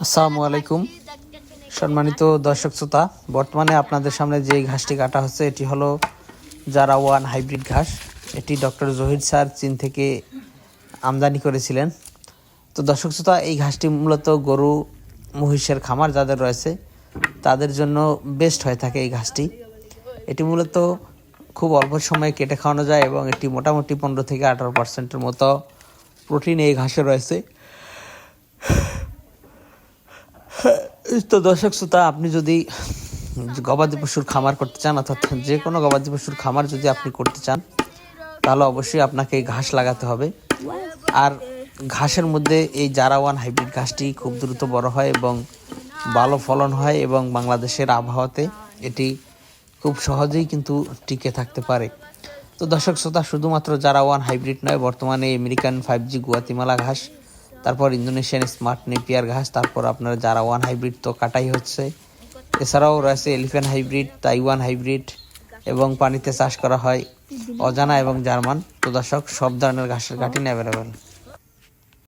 আসসালামু আলাইকুম সম্মানিত দর্শক শ্রোতা, বর্তমানে আপনাদের সামনে যে ঘাসটি কাটা হচ্ছে এটি হলো জারা ওয়ান হাইব্রিড ঘাস। এটি ডক্টর জহির স্যার চীন থেকে আমদানি করেছিলেন। তো দর্শক শ্রোতা, এই ঘাসটি মূলত গরু মহিষের খামার যাদের রয়েছে তাদের জন্য বেস্ট হয়ে থাকে এই ঘাসটি। এটি মূলত খুব অল্প সময়ে কেটে খাওয়ানো যায় এবং এটি মোটামুটি 15 থেকে 18% মতো প্রোটিন এই ঘাসে রয়েছে। তো দর্শক শ্রোতা, আপনি যদি গবাদি পশুর খামার করতে চান, অর্থাৎ যে কোনো গবাদি পশুর খামার যদি আপনি করতে চান, তাহলে অবশ্যই আপনাকে এই ঘাস লাগাতে হবে। আর ঘাসের মধ্যে এই জারা ওয়ান হাইব্রিড ঘাসটি খুব দ্রুত বড় হয় এবং ভালো ফলন হয় এবং বাংলাদেশের আবহাওয়াতে এটি খুব সহজেই কিন্তু টিকে থাকতে পারে। তো দর্শক শ্রোতা, শুধুমাত্র জারা ওয়ান হাইব্রিড নয়, বর্তমানে আমেরিকান 5G গুয়াতিমালা ঘাস, তারপর ইন্দোনেশিয়ান স্মার্ট নেপিয়ার ঘাস, তারপর আপনার জারা ওয়ান হাইব্রিড তো কাটাই হচ্ছে। এছাড়াও রয়েছে এলিফ্যান্ট হাইব্রিড, তাইওয়ান হাইব্রিড এবং পানিতে চাষ করা হয় অজানা এবং জার্মান। তো দর্শক, সব ধরনের ঘাসের কাটিং অ্যাভেলেবেল।